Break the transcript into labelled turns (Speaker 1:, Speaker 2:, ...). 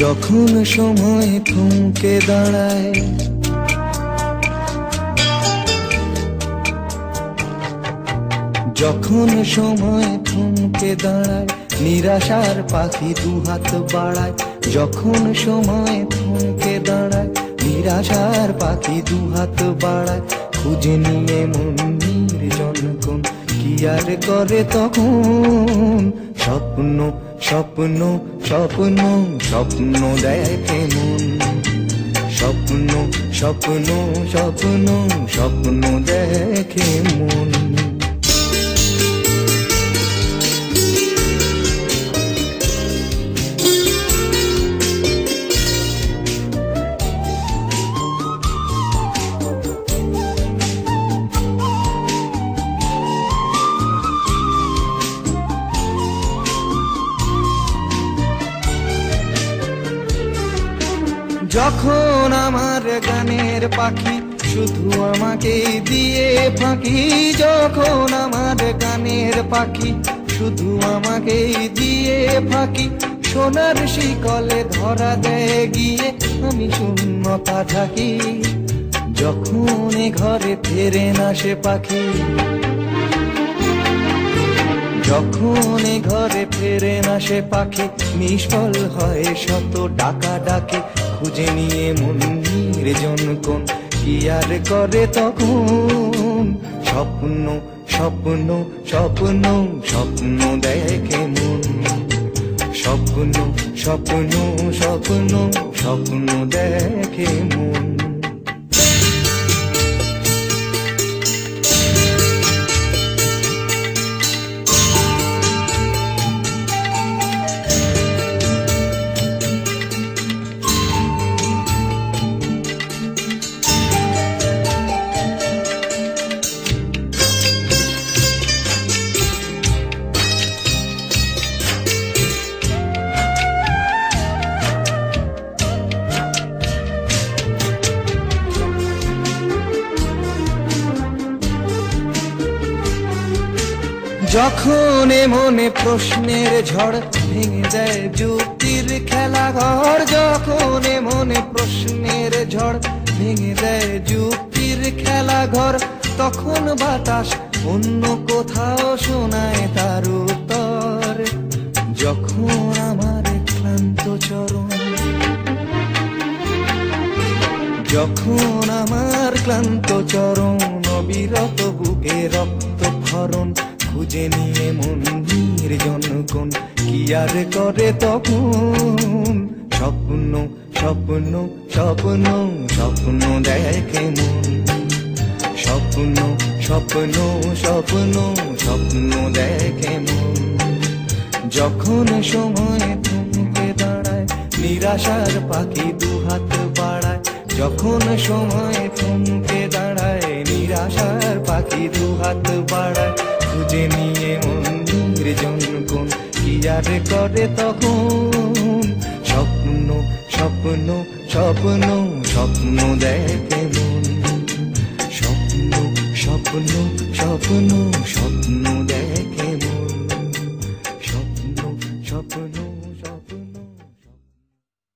Speaker 1: যখন সময় থমকে দাঁড়ায়, যখন সময় থমকে দাঁড়ায়, নিরাশার পাখি দুহাত বাড়ায়। যখন সময় থমকে দাঁড়ায়, নিরাশার পাখি দুহাত বাড়ায়। খুঁজে নিয়ে মন নির্জন কোন কি আর করে তখন। স্বপ্ন স্বপ্ন স্বপ্ন স্বপ্ন দেখে মন। স্বপ্ন স্বপ্ন স্বপ্ন স্বপ্ন দেখে মন। যখন আমার গানের পাখি শুধু আমাকে দিয়ে ফাঁকি, যখন আমার গানের পাখি শুধু আমাকে দিয়ে ফাঁকি। সোনার শিকলে ধরা দেয় গিয়ে আমি শূন্যতা থাকি। যখন ঘরে ফেরে না সে পাখি, যখন ঘরে ফেরে না সে পাখি, নিষ্ফল হয় শত ডাকা ডাকে। খুঁজে নিয়ে মন নির্জন কোন কি আর করে তখন। স্বপ্ন স্বপ্ন স্বপ্ন স্বপ্ন দেখে মন। স্বপ্ন স্বপ্ন স্বপ্ন স্বপ্ন দেখে মন। যখন মনে প্রশ্নের ঝড় ভেঙে দেয় যুক্তির খেলা ঘর। যখন মনে প্রশ্নের ঝড় ভেঙে দেয় যুক্তির খেলা ঘর, তখন বাতাস অন্য কোথাও শোনায় তার উত্তর। যখন আমার ক্লান্ত চরণ, যখন আমার ক্লান্ত চরণ, অবিরত বুকে রক্ত ক্ষরণ। খুঁজে নিয়ে মন নির্জন কোন কি আর করে তখন। স্বপ্ন স্বপ্ন স্বপ্ন স্বপ্ন দেখে মন। স্বপ্ন স্বপ্ন স্বপ্ন স্বপ্ন দেখে মন। যখন সময় থমকে দাঁড়ায়, নিরাশার পাখি দুহাত বাড়ায়। যখন সময় থমকে দাঁড়ায়, নিরাশার পাখি দুহাত বাড়ায়। খুঁজে নিয়ে মন নির্জন কোন কি আর করে তখন। স্বপ্ন স্বপ্ন স্বপ্ন স্বপ্ন দেখে মন। স্বপ্ন স্বপ্ন স্বপ্ন স্বপ্ন দেখে মন। স্বপ্ন স্বপ্ন